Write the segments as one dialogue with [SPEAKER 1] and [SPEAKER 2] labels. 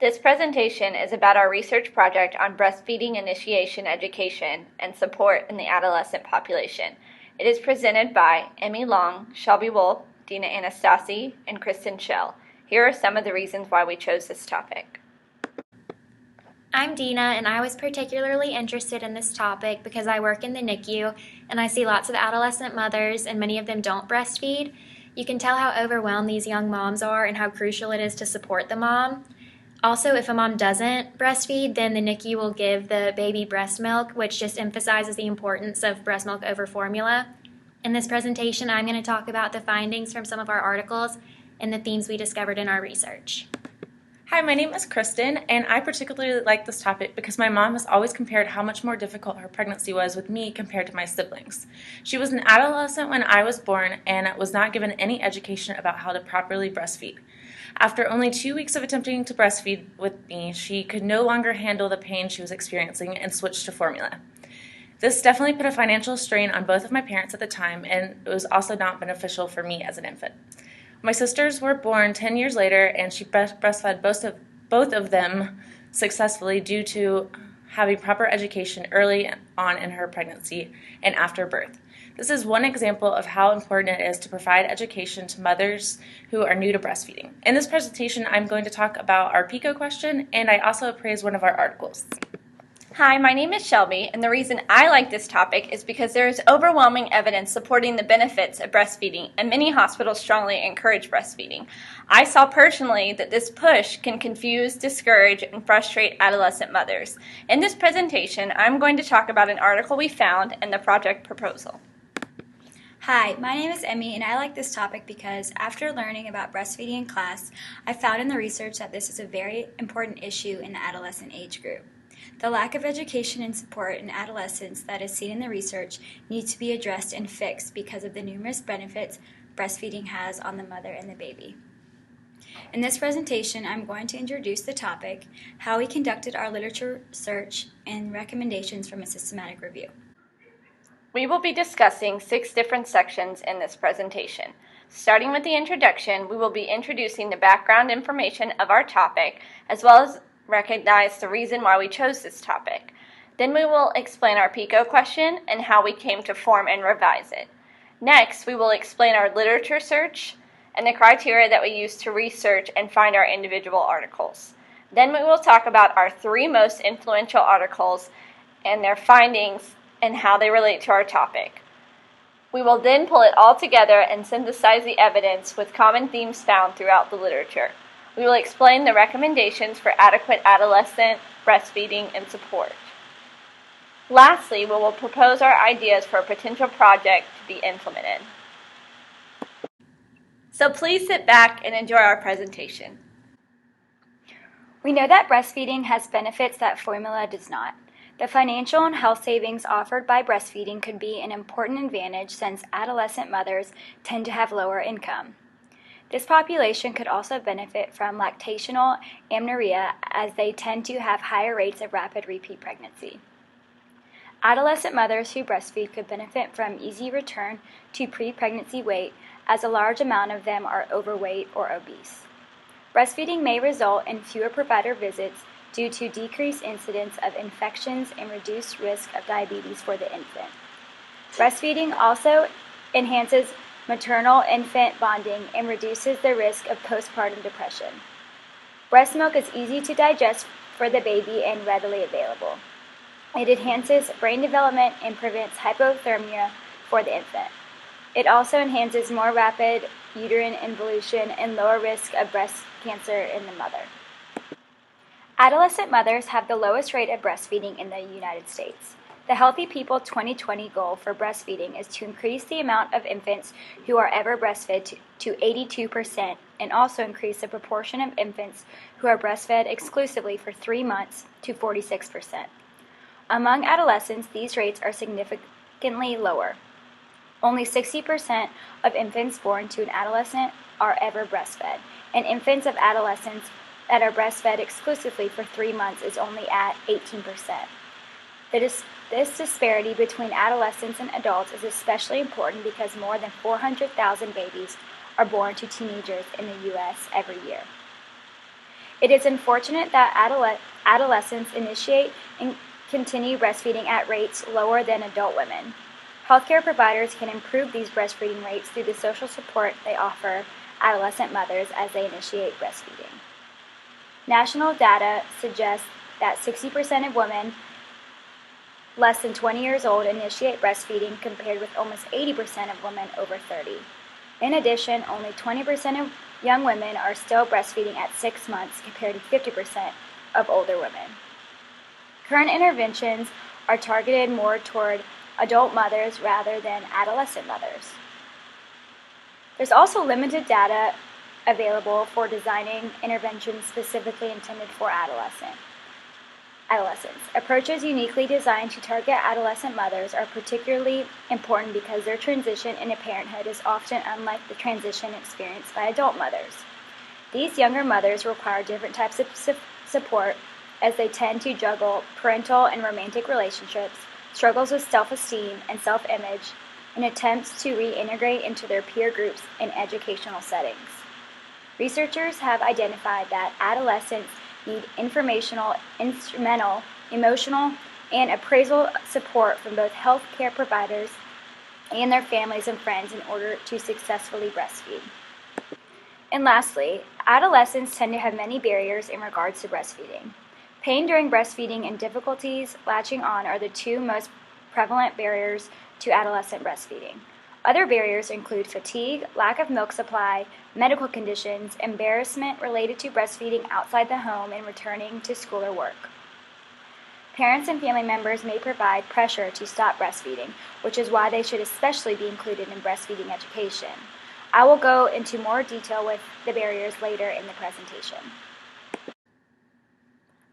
[SPEAKER 1] This presentation is about our research project on breastfeeding initiation education and support in the adolescent population. It is presented by Emmy Long, Shelby Wolf, Dina Anastasi, and Kristen Schell. Here are some of the reasons why we chose this topic.
[SPEAKER 2] I'm Dina, and I was particularly interested in this topic because I work in the NICU and I see lots of adolescent mothers, and many of them don't breastfeed. You can tell how overwhelmed these young moms are and how crucial it is to support the mom. Also, if a mom doesn't breastfeed, then the NICU will give the baby breast milk, which just emphasizes the importance of breast milk over formula. In this presentation, I'm going to talk about the findings from some of our articles and the themes we discovered in our research.
[SPEAKER 3] Hi, my name is Kristen, and I particularly like this topic because my mom has always compared how much more difficult her pregnancy was with me compared to my siblings. She was an adolescent when I was born and was not given any education about how to properly breastfeed. After only 2 weeks of attempting to breastfeed with me, she could no longer handle the pain she was experiencing and switched to formula. This definitely put a financial strain on both of my parents at the time, and it was also not beneficial for me as an infant. My sisters were born 10 years later, and she breastfed both of them successfully due to having proper education early on in her pregnancy and after birth. This is one example of how important it is to provide education to mothers who are new to breastfeeding. In this presentation, I'm going to talk about our PICO question, and I also appraise one of our articles.
[SPEAKER 1] Hi, my name is Shelby, and the reason I like this topic is because there is overwhelming evidence supporting the benefits of breastfeeding, and many hospitals strongly encourage breastfeeding. I saw personally that this push can confuse, discourage, and frustrate adolescent mothers. In this presentation, I'm going to talk about an article we found and the project proposal.
[SPEAKER 4] Hi, my name is Emmy, and I like this topic because after learning about breastfeeding in class, I found in the research that this is a very important issue in the adolescent age group. The lack of education and support in adolescence that is seen in the research needs to be addressed and fixed because of the numerous benefits breastfeeding has on the mother and the baby. In this presentation, I'm going to introduce the topic, how we conducted our literature search, and recommendations from a systematic review.
[SPEAKER 1] We will be discussing 6 different sections in this presentation. Starting with the introduction, we will be introducing the background information of our topic, as well as recognize the reason why we chose this topic. Then we will explain our PICO question and how we came to form and revise it. Next, we will explain our literature search and the criteria that we use to research and find our individual articles. Then we will talk about our 3 most influential articles and their findings and how they relate to our topic. We will then pull it all together and synthesize the evidence with common themes found throughout the literature. We will explain the recommendations for adequate adolescent breastfeeding and support. Lastly, we will propose our ideas for a potential project to be implemented. So please sit back and enjoy our presentation.
[SPEAKER 4] We know that breastfeeding has benefits that formula does not. The financial and health savings offered by breastfeeding could be an important advantage since adolescent mothers tend to have lower income. This population could also benefit from lactational amenorrhea as they tend to have higher rates of rapid repeat pregnancy. Adolescent mothers who breastfeed could benefit from easy return to pre-pregnancy weight as a large amount of them are overweight or obese. Breastfeeding may result in fewer provider visits due to decreased incidence of infections and reduced risk of diabetes for the infant. Breastfeeding also enhances maternal-infant bonding and reduces the risk of postpartum depression. Breast milk is easy to digest for the baby and readily available. It enhances brain development and prevents hypothermia for the infant. It also enhances more rapid uterine involution and lower risk of breast cancer in the mother. Adolescent mothers have the lowest rate of breastfeeding in the United States. The Healthy People 2020 goal for breastfeeding is to increase the amount of infants who are ever breastfed to 82% and also increase the proportion of infants who are breastfed exclusively for 3 months to 46%. Among adolescents, these rates are significantly lower. Only 60% of infants born to an adolescent are ever breastfed, and infants of adolescents that are breastfed exclusively for 3 months is only at 18%. This disparity between adolescents and adults is especially important because more than 400,000 babies are born to teenagers in the U.S. every year. It is unfortunate that adolescents initiate and continue breastfeeding at rates lower than adult women. Healthcare providers can improve these breastfeeding rates through the social support they offer adolescent mothers as they initiate breastfeeding. National data suggests that 60% of women less than 20 years old initiate breastfeeding, compared with almost 80% of women over 30. In addition, only 20% of young women are still breastfeeding at 6 months, compared to 50% of older women. Current interventions are targeted more toward adult mothers rather than adolescent mothers. There's also limited data available for designing interventions specifically intended for adolescents. Approaches uniquely designed to target adolescent mothers are particularly important because their transition into parenthood is often unlike the transition experienced by adult mothers. These younger mothers require different types of support as they tend to juggle parental and romantic relationships, struggles with self-esteem and self-image, and attempts to reintegrate into their peer groups and educational settings. Researchers have identified that adolescents need informational, instrumental, emotional, and appraisal support from both healthcare providers and their families and friends in order to successfully breastfeed. And lastly, adolescents tend to have many barriers in regards to breastfeeding. Pain during breastfeeding and difficulties latching on are the two most prevalent barriers to adolescent breastfeeding. Other barriers include fatigue, lack of milk supply, medical conditions, embarrassment related to breastfeeding outside the home and returning to school or work. Parents and family members may provide pressure to stop breastfeeding, which is why they should especially be included in breastfeeding education. I will go into more detail with the barriers later in the presentation.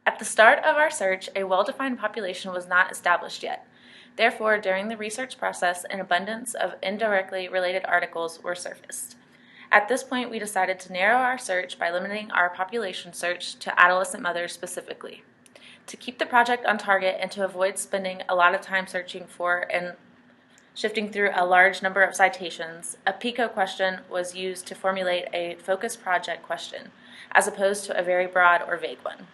[SPEAKER 3] At the start of our search, a well-defined population was not established yet. Therefore, during the research process, an abundance of indirectly related articles were surfaced. At this point, we decided to narrow our search by limiting our population search to adolescent mothers specifically. To keep the project on target and to avoid spending a lot of time searching for and shifting through a large number of citations, a PICO question was used to formulate a focused project question, as opposed to a very broad or vague one.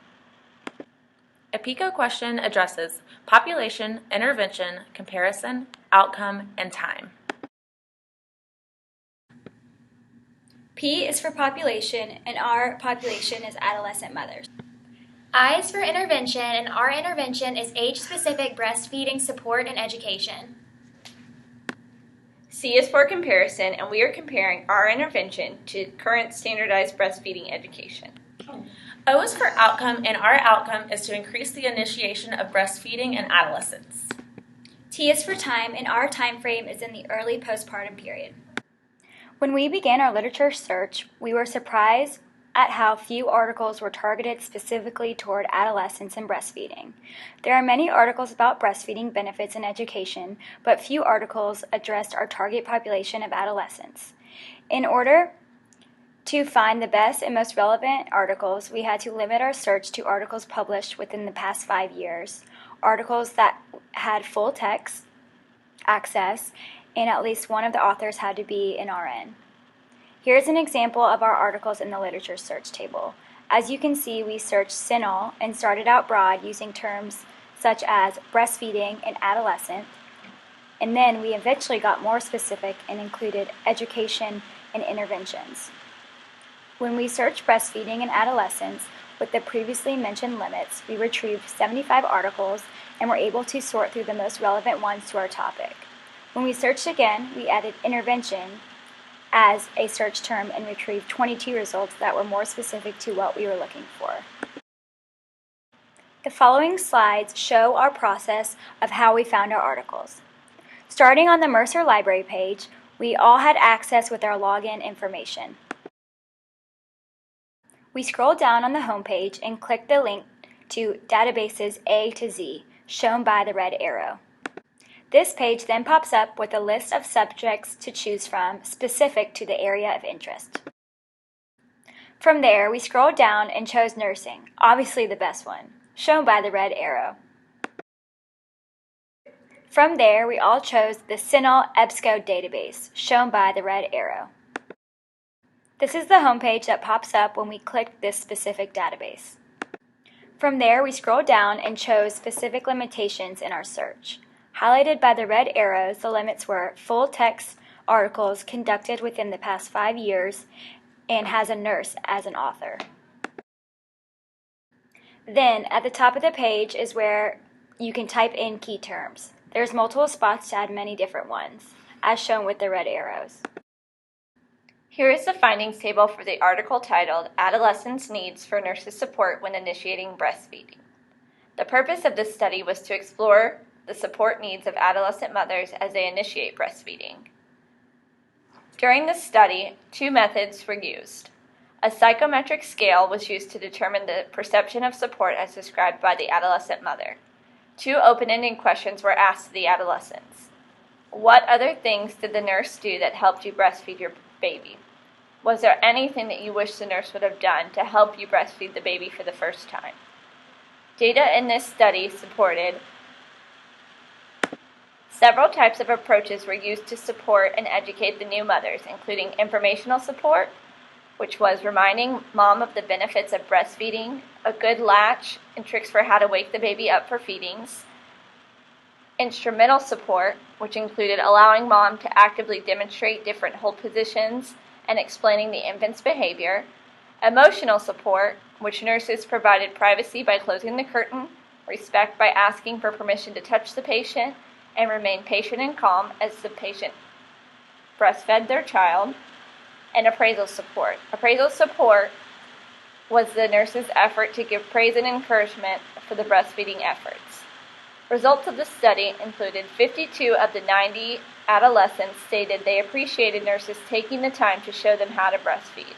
[SPEAKER 3] A PICO question addresses population, intervention, comparison, outcome, and time.
[SPEAKER 4] P is for population, and R, population, is adolescent mothers.
[SPEAKER 2] I is for intervention, and our intervention is age-specific breastfeeding support and education.
[SPEAKER 1] C is for comparison, and we are comparing our intervention to current standardized breastfeeding education.
[SPEAKER 3] O is for outcome, and our outcome is to increase the initiation of breastfeeding in adolescents.
[SPEAKER 4] T is for time, and our time frame is in the early postpartum period. When we began our literature search, we were surprised at how few articles were targeted specifically toward adolescents and breastfeeding. There are many articles about breastfeeding benefits and education, but few articles addressed our target population of adolescents. In order to find the best and most relevant articles, we had to limit our search to articles published within the past 5 years, articles that had full text access, and at least one of the authors had to be an RN. Here's an example of our articles in the literature search table. As you can see, we searched CINAHL and started out broad using terms such as breastfeeding and adolescent, and then we eventually got more specific and included education and interventions. When we searched breastfeeding in adolescents with the previously mentioned limits, we retrieved 75 articles and were able to sort through the most relevant ones to our topic. When we searched again, we added intervention as a search term and retrieved 22 results that were more specific to what we were looking for. The following slides show our process of how we found our articles. Starting on the Mercer Library page, we all had access with our login information. We scrolled down on the home page and clicked the link to Databases A to Z, shown by the red arrow. This page then pops up with a list of subjects to choose from specific to the area of interest. From there, we scrolled down and chose nursing, obviously the best one, shown by the red arrow. From there, we all chose the CINAHL EBSCO database, shown by the red arrow. This is the homepage that pops up when we click this specific database. From there, we scroll down and chose specific limitations in our search. Highlighted by the red arrows, the limits were full text articles conducted within the past 5 years and has a nurse as an author. Then, at the top of the page is where you can type in key terms. There's multiple spots to add many different ones, as shown with the red arrows.
[SPEAKER 1] Here is the findings table for the article titled Adolescents' Needs for Nurses' Support When Initiating Breastfeeding. The purpose of this study was to explore the support needs of adolescent mothers as they initiate breastfeeding. During this study, 2 methods were used. A psychometric scale was used to determine the perception of support as described by the adolescent mother. 2 open-ended questions were asked to the adolescents. What other things did the nurse do that helped you breastfeed your baby? Was there anything that you wish the nurse would have done to help you breastfeed the baby for the first time? Data in this study supported several types of approaches were used to support and educate the new mothers, including informational support, which was reminding mom of the benefits of breastfeeding, a good latch, and tricks for how to wake the baby up for feedings. Instrumental support, which included allowing mom to actively demonstrate different hold positions and explaining the infant's behavior. Emotional support, which nurses provided privacy by closing the curtain, respect by asking for permission to touch the patient, and remain patient and calm as the patient breastfed their child. And appraisal support. Appraisal support was the nurse's effort to give praise and encouragement for the breastfeeding efforts. Results of the study included 52 of the 90 adolescents stated they appreciated nurses taking the time to show them how to breastfeed.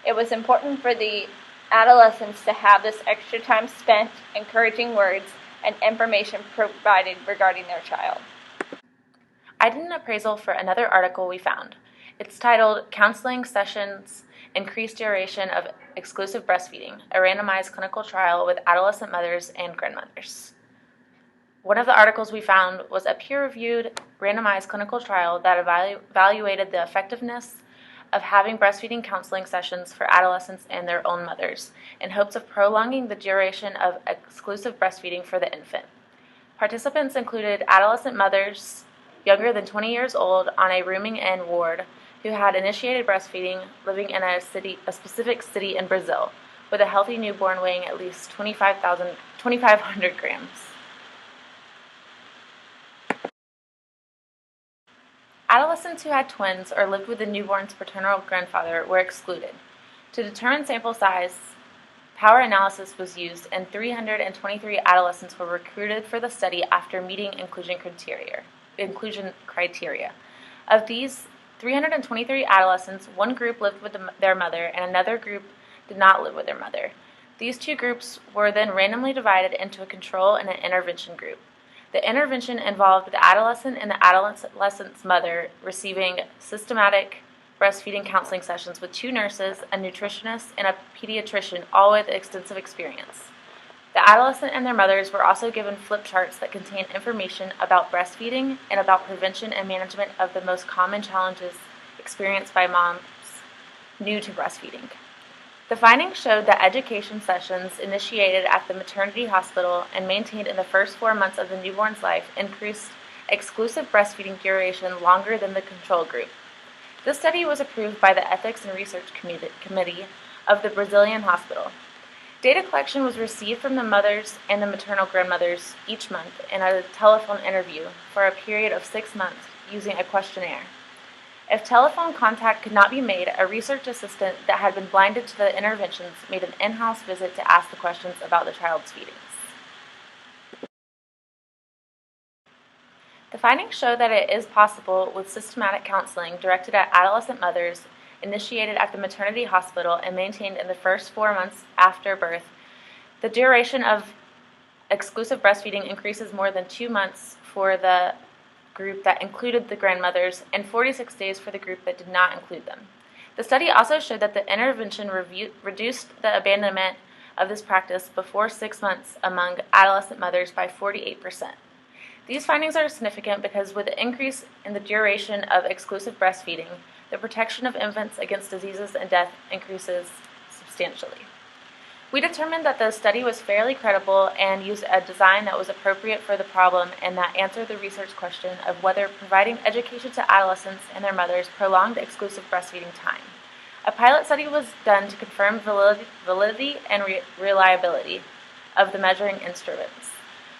[SPEAKER 1] It was important for the adolescents to have this extra time spent encouraging words and information provided regarding their child.
[SPEAKER 3] I did an appraisal for another article we found. It's titled Counseling Sessions Increased Duration of Exclusive Breastfeeding, a randomized clinical trial with adolescent mothers and grandmothers. One of the articles we found was a peer-reviewed randomized clinical trial that evaluated the effectiveness of having breastfeeding counseling sessions for adolescents and their own mothers in hopes of prolonging the duration of exclusive breastfeeding for the infant. Participants included adolescent mothers younger than 20 years old on a rooming-in ward who had initiated breastfeeding living in a specific city in Brazil with a healthy newborn weighing at least 2,500 grams. Adolescents who had twins or lived with the newborn's paternal grandfather were excluded. To determine sample size, power analysis was used, and 323 adolescents were recruited for the study after meeting inclusion criteria. Of these 323 adolescents, one group lived with their mother and another group did not live with their mother. These 2 groups were then randomly divided into a control and an intervention group. The intervention involved the adolescent and the adolescent's mother receiving systematic breastfeeding counseling sessions with 2 nurses, a nutritionist, and a pediatrician, all with extensive experience. The adolescent and their mothers were also given flip charts that contained information about breastfeeding and about prevention and management of the most common challenges experienced by moms new to breastfeeding. The findings showed that education sessions initiated at the maternity hospital and maintained in the first 4 months of the newborn's life increased exclusive breastfeeding duration longer than the control group. This study was approved by the Ethics and Research Committee of the Brazilian hospital. Data collection was received from the mothers and the maternal grandmothers each month in a telephone interview for a period of 6 months using a questionnaire. If telephone contact could not be made, a research assistant that had been blinded to the interventions made an in-house visit to ask the questions about the child's feedings. The findings show that it is possible with systematic counseling directed at adolescent mothers initiated at the maternity hospital and maintained in the first 4 months after birth. The duration of exclusive breastfeeding increases more than 2 months for the group that included the grandmothers and 46 days for the group that did not include them. The study also showed that the intervention reduced the abandonment of this practice before 6 months among adolescent mothers by 48%. These findings are significant because with the increase in the duration of exclusive breastfeeding, the protection of infants against diseases and death increases substantially. We determined that the study was fairly credible and used a design that was appropriate for the problem and that answered the research question of whether providing education to adolescents and their mothers prolonged exclusive breastfeeding time. A pilot study was done to confirm validity and reliability of the measuring instruments.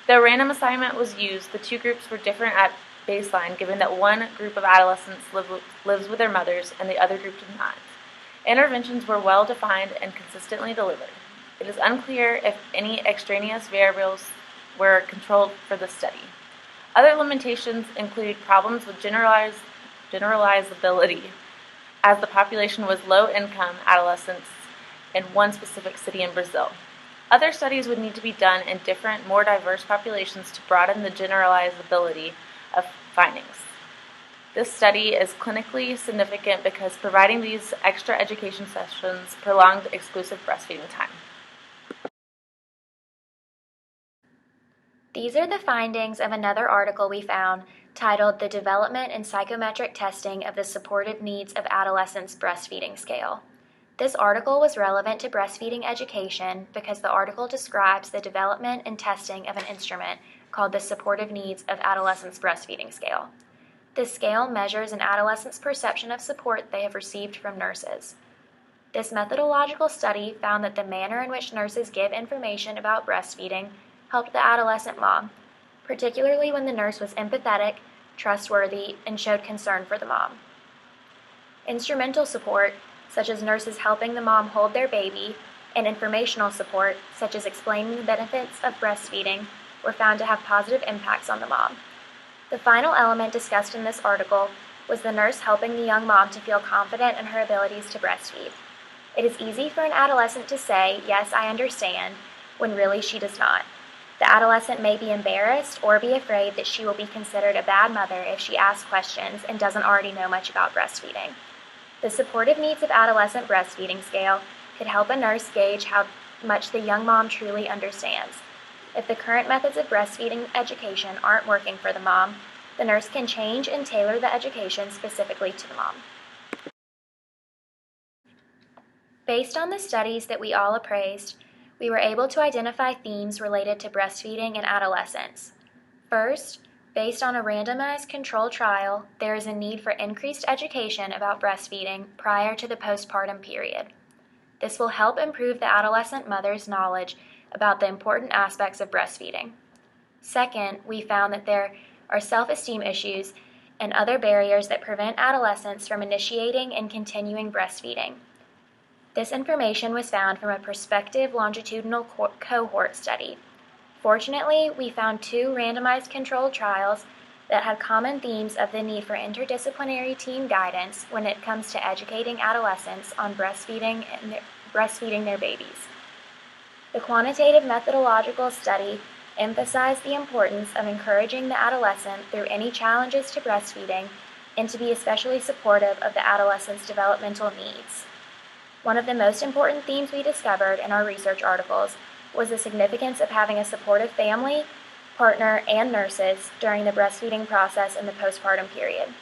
[SPEAKER 3] Though random assignment was used, the two groups were different at baseline, given that one group of adolescents lives with their mothers and the other group did not. Interventions were well defined and consistently delivered. It is unclear if any extraneous variables were controlled for the study. Other limitations included problems with generalizability, as the population was low-income adolescents in one specific city in Brazil. Other studies would need to be done in different, more diverse populations to broaden the generalizability of findings. This study is clinically significant because providing these extra education sessions prolonged exclusive breastfeeding time.
[SPEAKER 2] These are the findings of another article we found titled The Development and Psychometric Testing of the Supportive Needs of Adolescents Breastfeeding Scale. This article was relevant to breastfeeding education because the article describes the development and testing of an instrument called the Supportive Needs of Adolescents Breastfeeding Scale. This scale measures an adolescent's perception of support they have received from nurses. This methodological study found that the manner in which nurses give information about breastfeeding helped the adolescent mom, particularly when the nurse was empathetic, trustworthy, and showed concern for the mom. Instrumental support, such as nurses helping the mom hold their baby, and informational support, such as explaining the benefits of breastfeeding, were found to have positive impacts on the mom. The final element discussed in this article was the nurse helping the young mom to feel confident in her abilities to breastfeed. It is easy for an adolescent to say, "Yes, I understand," when really she does not. The adolescent may be embarrassed or be afraid that she will be considered a bad mother if she asks questions and doesn't already know much about breastfeeding. The Supportive Needs of Adolescent Breastfeeding Scale could help a nurse gauge how much the young mom truly understands. If the current methods of breastfeeding education aren't working for the mom, the nurse can change and tailor the education specifically to the mom. Based on the studies that we all appraised, we were able to identify themes related to breastfeeding in adolescents. First, based on a randomized controlled trial, there is a need for increased education about breastfeeding prior to the postpartum period. This will help improve the adolescent mother's knowledge about the important aspects of breastfeeding. Second, we found that there are self-esteem issues and other barriers that prevent adolescents from initiating and continuing breastfeeding. This information was found from a prospective longitudinal cohort study. Fortunately, we found 2 randomized controlled trials that had common themes of the need for interdisciplinary team guidance when it comes to educating adolescents on breastfeeding their babies. The quantitative methodological study emphasized the importance of encouraging the adolescent through any challenges to breastfeeding and to be especially supportive of the adolescent's developmental needs. One of the most important themes we discovered in our research articles was the significance of having a supportive family, partner, and nurses during the breastfeeding process in the postpartum period.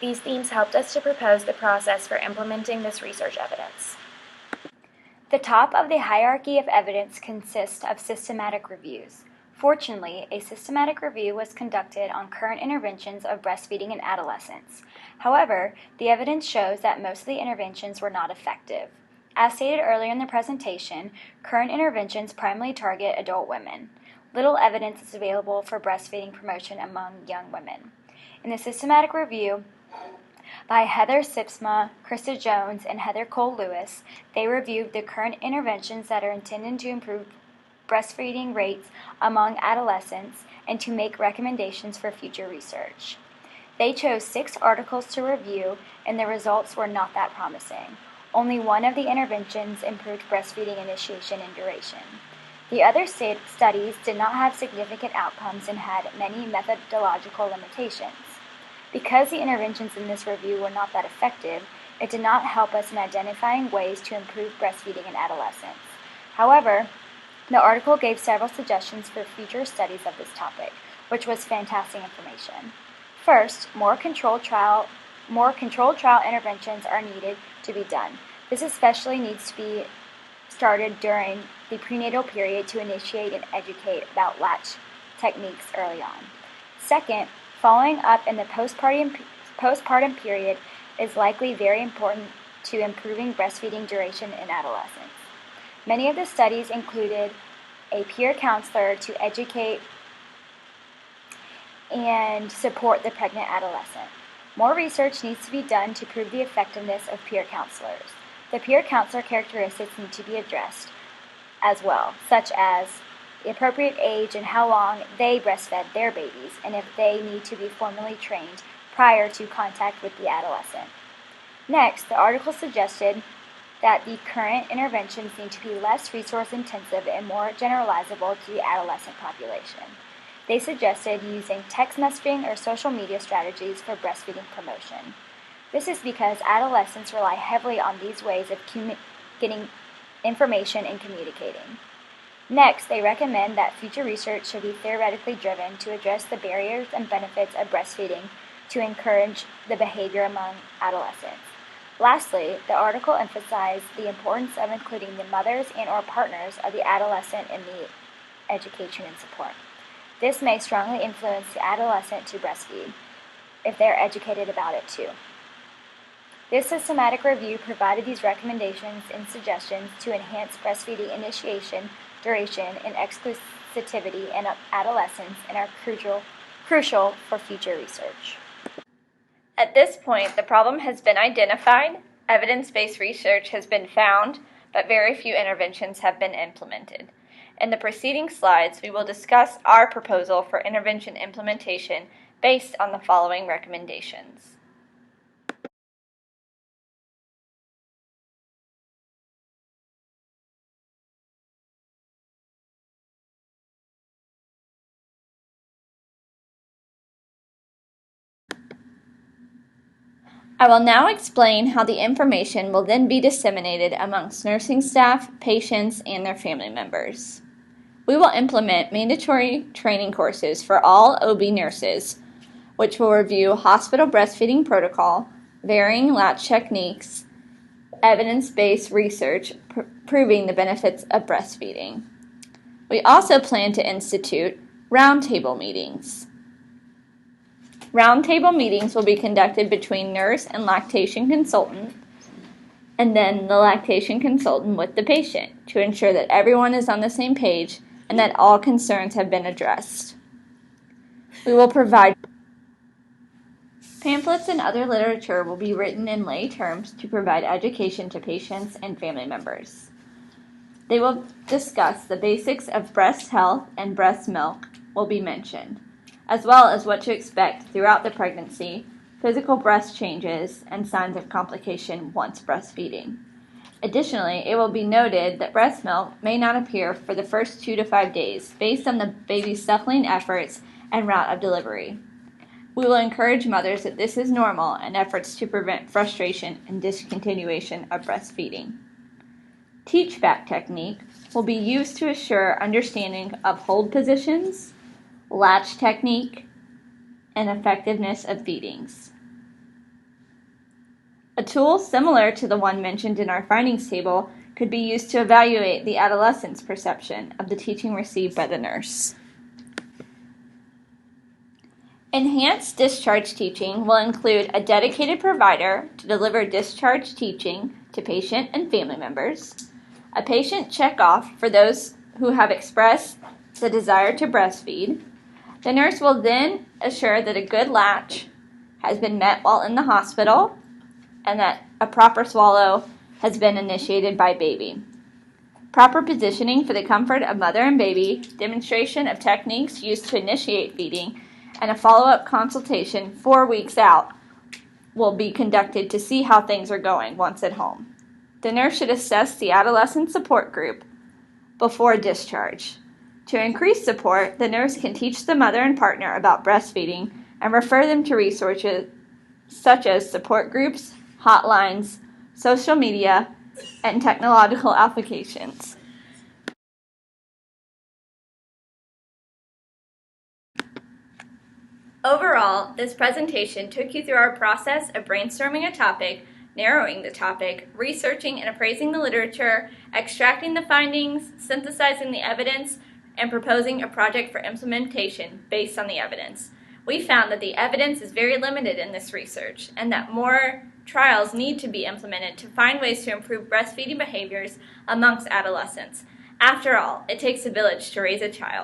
[SPEAKER 2] These themes helped us to propose the process for implementing this research evidence.
[SPEAKER 4] The top of the hierarchy of evidence consists of systematic reviews. Fortunately, a systematic review was conducted on current interventions of breastfeeding in adolescents. However, the evidence shows that most of the interventions were not effective. As stated earlier in the presentation, current interventions primarily target adult women. Little evidence is available for breastfeeding promotion among young women. In the systematic review by Heather Sipsma, Krista Jones, and Heather Cole-Lewis, they reviewed the current interventions that are intended to improve breastfeeding rates among adolescents and to make recommendations for future research. They chose 6 articles to review, and the results were not that promising. Only one of the interventions improved breastfeeding initiation and duration. The other studies did not have significant outcomes and had many methodological limitations. Because the interventions in this review were not that effective, it did not help us in identifying ways to improve breastfeeding in adolescents. However, the article gave several suggestions for future studies of this topic, which was fantastic information. First, more controlled trial more controlled trial interventions are needed to be done. This especially needs to be started during the prenatal period to initiate and educate about latch techniques early on. Second, following up in the postpartum period is likely very important to improving breastfeeding duration in adolescents. Many of the studies included a peer counselor to educate and support the pregnant adolescent. More research needs to be done to prove the effectiveness of peer counselors. The peer counselor characteristics need to be addressed as well, such as the appropriate age and how long they breastfed their babies, and if they need to be formally trained prior to contact with the adolescent. Next, the article suggested that the current interventions need to be less resource intensive and more generalizable to the adolescent population. They suggested using text messaging or social media strategies for breastfeeding promotion. This is because adolescents rely heavily on these ways of getting information and communicating. Next, they recommend that future research should be theoretically driven to address the barriers and benefits of breastfeeding to encourage the behavior among adolescents. Lastly, the article emphasized the importance of including the mothers and/or partners of the adolescent in the education and support. This may strongly influence the adolescent to breastfeed if they are educated about it too. This systematic review provided these recommendations and suggestions to enhance breastfeeding initiation, duration, and exclusivity in adolescents and are crucial for future research.
[SPEAKER 1] At this point, the problem has been identified, evidence-based research has been found, but very few interventions have been implemented. In the preceding slides, we will discuss our proposal for intervention implementation based on the following recommendations. I will now explain how the information will then be disseminated amongst nursing staff, patients, and their family members. We will implement mandatory training courses for all OB nurses, which will review hospital breastfeeding protocol, varying latch techniques, evidence-based research proving the benefits of breastfeeding. We also plan to institute roundtable meetings. Roundtable meetings will be conducted between nurse and lactation consultant, and then the lactation consultant with the patient to ensure that everyone is on the same page and that all concerns have been addressed. We will provide pamphlets and other literature will be written in lay terms to provide education to patients and family members. They will discuss the basics of breast health, and breast milk will be mentioned, as well as what to expect throughout the pregnancy, physical breast changes, and signs of complication once breastfeeding. Additionally, it will be noted that breast milk may not appear for the first 2 to 5 days based on the baby's suckling efforts and route of delivery. We will encourage mothers that this is normal in efforts to prevent frustration and discontinuation of breastfeeding. Teach-back technique will be used to assure understanding of hold positions, latch technique, and effectiveness of feedings. A tool similar to the one mentioned in our findings table could be used to evaluate the adolescent's perception of the teaching received by the nurse. Enhanced discharge teaching will include a dedicated provider to deliver discharge teaching to patient and family members, a patient check-off for those who have expressed the desire to breastfeed. The nurse will then assure that a good latch has been met while in the hospital and that a proper swallow has been initiated by baby. Proper positioning for the comfort of mother and baby, demonstration of techniques used to initiate feeding, and a follow-up consultation 4 weeks out will be conducted to see how things are going once at home. The nurse should assess the adolescent support group before discharge. To increase support, the nurse can teach the mother and partner about breastfeeding and refer them to resources such as support groups, hotlines, social media, and technological applications. Overall, this presentation took you through our process of brainstorming a topic, narrowing the topic, researching and appraising the literature, extracting the findings, synthesizing the evidence, and proposing a project for implementation based on the evidence. We found that the evidence is very limited in this research and that more trials need to be implemented to find ways to improve breastfeeding behaviors amongst adolescents. After all, it takes a village to raise a child.